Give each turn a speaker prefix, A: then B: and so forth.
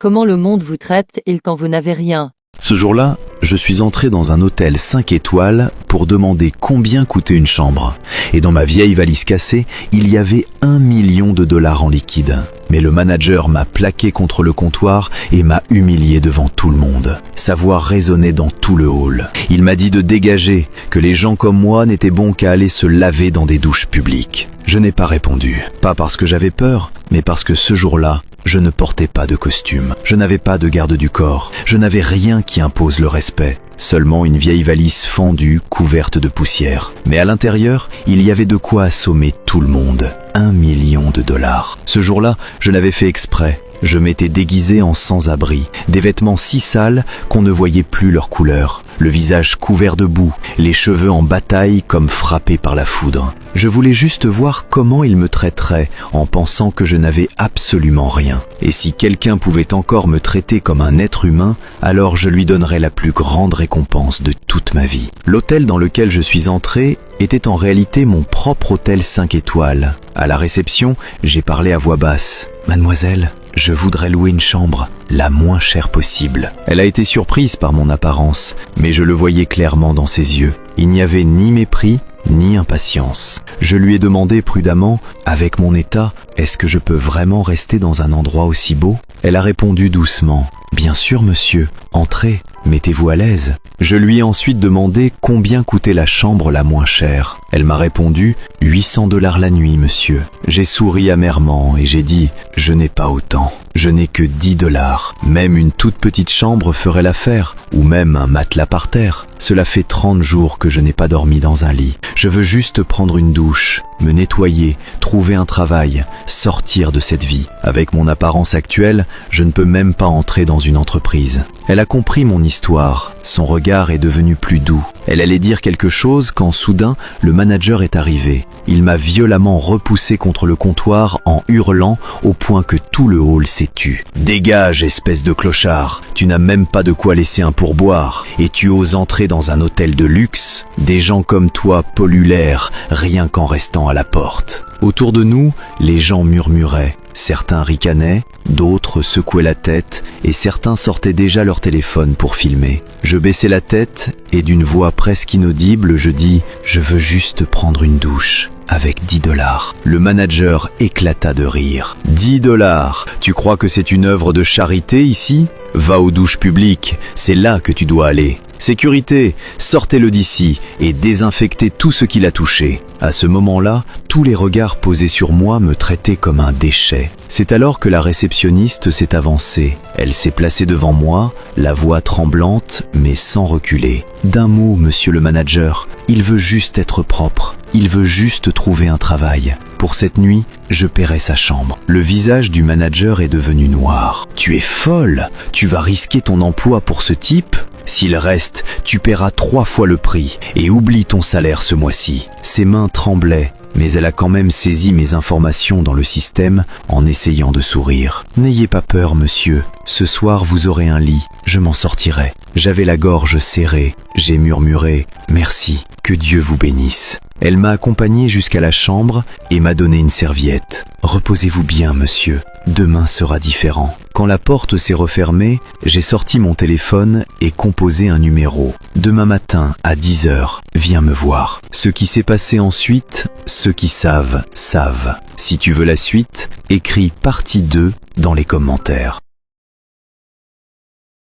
A: Comment le monde vous traite-t-il quand vous n'avez rien?
B: Ce jour-là, je suis entré dans un hôtel 5 étoiles pour demander combien coûtait une chambre. Et dans ma vieille valise cassée, il y avait 1 million de dollars en liquide. Mais le manager m'a plaqué contre le comptoir et m'a humilié devant tout le monde. Sa voix résonnait dans tout le hall. Il m'a dit de dégager, que les gens comme moi n'étaient bons qu'à aller se laver dans des douches publiques. Je n'ai pas répondu, pas parce que j'avais peur, mais parce que ce jour-là, je ne portais pas de costume, je n'avais pas de garde du corps, je n'avais rien qui impose le respect, seulement une vieille valise fendue couverte de poussière. Mais à l'intérieur, il y avait de quoi assommer tout le monde. 1 million de dollars. Ce jour-là, je l'avais fait exprès. Je m'étais déguisé en sans-abri, des vêtements si sales qu'on ne voyait plus leur couleur, le visage couvert de boue, les cheveux en bataille comme frappés par la foudre. Je voulais juste voir comment il me traiterait en pensant que je n'avais absolument rien. Et si quelqu'un pouvait encore me traiter comme un être humain, alors je lui donnerais la plus grande récompense de toute ma vie. L'hôtel dans lequel je suis entré était en réalité mon propre hôtel 5 étoiles. À la réception, j'ai parlé à voix basse. « Mademoiselle, je voudrais louer une chambre, la moins chère possible. » Elle a été surprise par mon apparence, mais je le voyais clairement dans ses yeux. Il n'y avait ni mépris, ni impatience. Je lui ai demandé prudemment, avec mon état, est-ce que je peux vraiment rester dans un endroit aussi beau? Elle a répondu doucement, bien sûr monsieur, entrez, mettez-vous à l'aise. Je lui ai ensuite demandé combien coûtait la chambre la moins chère. Elle m'a répondu 800 dollars la nuit monsieur. J'ai souri amèrement et j'ai dit, je n'ai pas autant. Je n'ai que 10 dollars. Même une toute petite chambre ferait l'affaire, ou même un matelas par terre. Cela fait 30 jours que je n'ai pas dormi dans un lit. Je veux juste prendre une douche, me nettoyer, trouver un travail, sortir de cette vie. Avec mon apparence actuelle, je ne peux même pas entrer dans une entreprise. Elle a compris mon histoire. Son regard est devenu plus doux. Elle allait dire quelque chose quand soudain, le manager est arrivé. Il m'a violemment repoussé contre le comptoir en hurlant au point que tout le hall s'est tu. « Dégage, espèce de clochard! Tu n'as même pas de quoi laisser un pourboire et tu oses entrer dans un hôtel de luxe? Des gens comme toi polluent l'air rien qu'en restant à la porte. » Autour de nous, les gens murmuraient. Certains ricanaient, d'autres secouaient la tête et certains sortaient déjà leur téléphone pour filmer. Je baissai la tête et d'une voix presque inaudible, je dis « Je veux juste prendre une douche. » Avec 10 dollars. Le manager éclata de rire. 10 dollars. Tu crois que c'est une œuvre de charité ici? Va aux douches publiques, c'est là que tu dois aller. Sécurité, sortez-le d'ici et désinfectez tout ce qu'il a touché. À ce moment-là, tous les regards posés sur moi me traitaient comme un déchet. C'est alors que la réceptionniste s'est avancée. Elle s'est placée devant moi, la voix tremblante, mais sans reculer. D'un mot, monsieur le manager, il veut juste être propre. Il veut juste trouver un travail. Pour cette nuit, je paierai sa chambre. Le visage du manager est devenu noir. Tu es folle! Tu vas risquer ton emploi pour ce type? S'il reste, tu paieras 3 fois le prix et oublie ton salaire ce mois-ci. Ses mains tremblaient, mais elle a quand même saisi mes informations dans le système en essayant de sourire. « N'ayez pas peur, monsieur. Ce soir, vous aurez un lit. Je m'en sortirai. » J'avais la gorge serrée. J'ai murmuré « Merci. Que Dieu vous bénisse. » Elle m'a accompagné jusqu'à la chambre et m'a donné une serviette. « Reposez-vous bien, monsieur. Demain sera différent. » Quand la porte s'est refermée, j'ai sorti mon téléphone et composé un numéro. « Demain matin, à 10h, viens me voir. » Ce qui s'est passé ensuite, ceux qui savent, savent. Si tu veux la suite, écris partie 2 dans les commentaires.